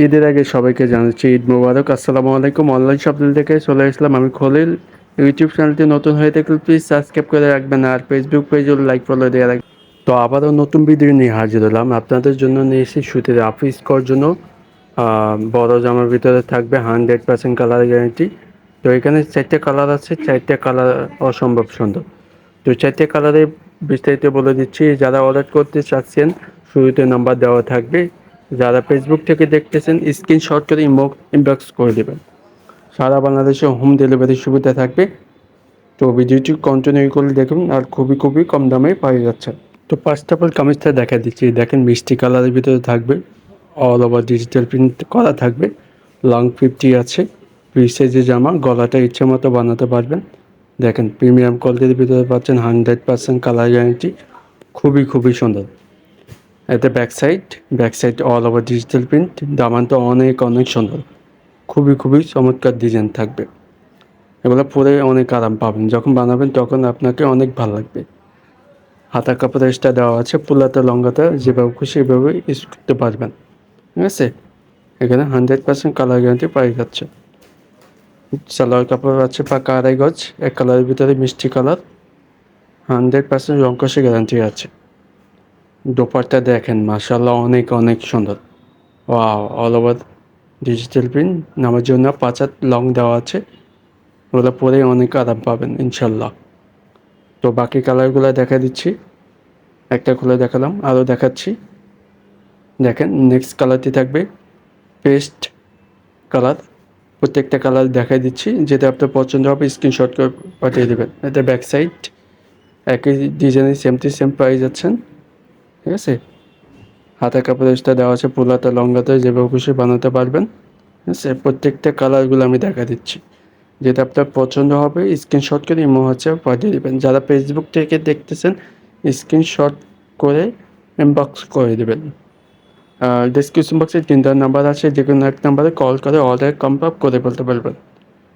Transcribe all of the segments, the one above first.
ঈদের আগে সবাইকে জানাচ্ছি ঈদ মোবারক। আসসালামু আলাইকুম। অনলাইন শপিং থেকে চলে আসলাম আমি খলিল। ইউটিউব চ্যানেলটি নতুন হয়ে থাকলে প্লিজ সাবস্ক্রাইব করে রাখবেন আর ফেসবুক পেজও লাইক ফলো দিয়ে রাখবেন। তো আবারও নতুন ভিডিও নিয়ে হাজির হলাম আপনাদের জন্য। নিয়ে এসেছি শীতের অফিস করার জন্য বড় জামার ভিতরে থাকবে 100% কালার গ্যারান্টি। তো এখানে 4টে কালার আছে, 4টে কালার অসম্ভব সুন্দর। তো 4টে কালারে বিস্তারিত বলে দিচ্ছি। যারা অর্ডার করতে চাচ্ছেন শুরুতে নাম্বার দেওয়া থাকবে। যারা ফেসবুক থেকে দেখতেছেন স্ক্রিনশট করে ইনবক্স করে দেবেন। সারা বাংলাদেশে হোম ডেলিভারির সুবিধা থাকবে। তো ভিডিওটি কন্টিনিউ করে দেখুন আর খুবই কম দামে পাওয়া যাচ্ছে। তো ফার্স্ট অফ অল কামিজটা দেখা দিচ্ছি। দেখেন মিষ্টি কালারের ভিতরে থাকবে, অল ওভার ডিজিটাল প্রিন্ট করা থাকবে। লং 50 আছে, ফ্রি সাইজের জামা, গলাটা ইচ্ছে মতো বানাতে পারবেন। দেখেন প্রিমিয়াম কোয়ালিটির ভিতরে পাচ্ছেন 100% কালার গ্যারান্টি। খুবই সুন্দর। এতে back side all over digital print. দামানটা অনেক সুন্দর। খুবই চমৎকার ডিজাইন থাকবে। এগুলো পরে অনেক আরাম পাবেন, যখন বানাবেন তখন আপনাকে অনেক ভালো লাগবে। হাতা কাপড় এক্সট্রা দেওয়া আছে, পুলাতে লঙ্গাতে যেভাবে খুশি সেভাবে ইউজ করতে পারবেন। ঠিক আছে, এখানে 100% কালার গ্যারান্টি পাই যাচ্ছে। সালোয়ার কাপড় আছে পাকা 2.5 গজ, এক কালারের ভিতরে মিষ্টি কালার, 100% রং কষে গ্যারান্টি আছে। দোপাট্টা দেখেন মাশাআল্লাহ অনেক সুন্দর। Wow, all over digital print. নামার জন্য 5 হাত লং দেওয়া আছে। ওগুলো পরে অনেক আরাম পাবেন ইনশাল্লাহ। তো বাকি কালারগুলো দেখা দিচ্ছি। একটা খুলে দেখালাম, আরও দেখাচ্ছি। দেখেন নেক্সট কালারটি থাকবে পেস্ট কালার। প্রত্যেকটা কালার দেখাই দিচ্ছি, যেটা আপনার পছন্দ হবে স্ক্রিনশট করে পাঠিয়ে দেবেন। এটা ব্যাক সাইড একই ডিজাইনের সেম প্রাইস যাচ্ছেন। ঠিক আছে, হাতা কাপড় এক্সট্রা দেওয়া আছে, পুলাতে লঙ্গাতে যেভাবে খুশি বানাতে পারবেন। ঠিক আছে, প্রত্যেকটা কালারগুলো আমি দেখা দিচ্ছি। যেটা আপনার পছন্দ হবে স্ক্রিনশট করে ইমো হোয়াটসঅ্যাপে পাঠিয়ে দেবেন। যারা ফেসবুক থেকে দেখতেছেন স্ক্রিনশট করে ইনবক্স করে দেবেন। ডেসক্রিপশন বক্সে 3টা নাম্বার আছে, যে কোনো এক নাম্বারে কল করে অর্ডার কনফার্ম করে বলতে পারবেন।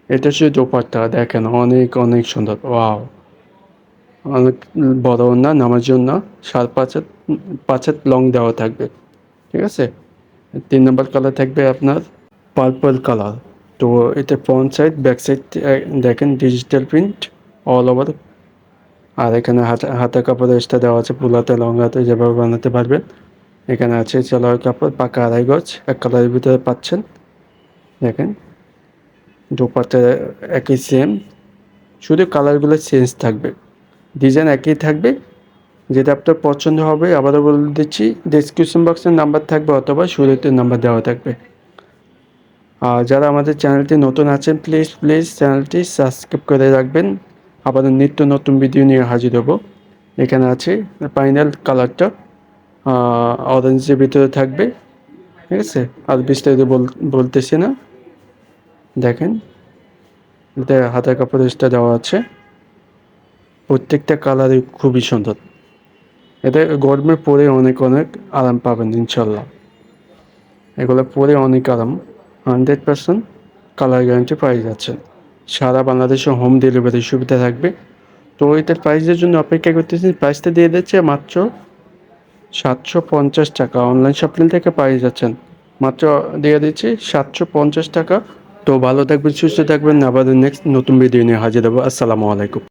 এটা শুধু দোপাট্টা দেখেন অনেক সুন্দর। ওয়াও, অনেক বড় না, নামার জন্য 5 হাত লং দেওয়া থাকবে। ঠিক আছে, 3 নম্বর কালার থাকবে আপনার পার্পল কালার। তো এটা ফ্রন্ট সাইড ব্যাক সাইড দেখেন ডিজিটাল প্রিন্ট অল ওভার। আর এখানে হাতা কাপড় এক্সট্রা দেওয়া আছে, পুলাতে লঙ্গাতে যেভাবে বানাতে পারবেন। এখানে আছে সালোয়ার কাপড় পাকা 2.5 গজ, এক কালারের ভিতরে পাচ্ছেন। দেখেন দোপাট্টা একই সেম, শুধু কালারগুলো চেঞ্জ থাকবে, ডিজাইন একই থাকবে। যেটা আপনার পছন্দ হবে আবারও বলে দিচ্ছি, ডেসক্রিপশন বক্সের নাম্বার থাকবে অথবা শুরুতে নাম্বার দেওয়া থাকবে। আর যারা আমাদের চ্যানেলটি নতুন আছেন প্লিজ চ্যানেলটি সাবস্ক্রাইব করে রাখবেন। আবার নিত্য নতুন ভিডিও নিয়ে হাজির হব। এখানে আছে ফাইনাল কালারটা অরেঞ্জের ভিতরে থাকবে। ঠিক আছে, আর বিস্তারিত বলতেছি না। দেখেন এতে হাতের কাপড় এক্সট্রা দেওয়া আছে। প্রত্যেকটা কালারই খুবই সুন্দর। এতে গরমে পরে অনেক আরাম পাবেন ইনশাল্লাহ। এগুলো পরে অনেক আরাম। 100% কালার গ্যারান্টি পাই যাচ্ছেন। সারা বাংলাদেশে হোম ডেলিভারির সুবিধা থাকবে। তো এটার প্রাইসের জন্য অপেক্ষা করতেছি। প্রাইসটা দিয়ে দিচ্ছে মাত্র 750 টাকা। অনলাইন শপিং থেকে পাই যাচ্ছেন, মাত্র দিয়ে দিচ্ছি 750 টাকা। তো ভালো থাকবেন, সুস্থ থাকবেন। আবার নেক্সট নতুন ভিডিও নিয়ে হাজির হবো। আসসালামু আলাইকুম।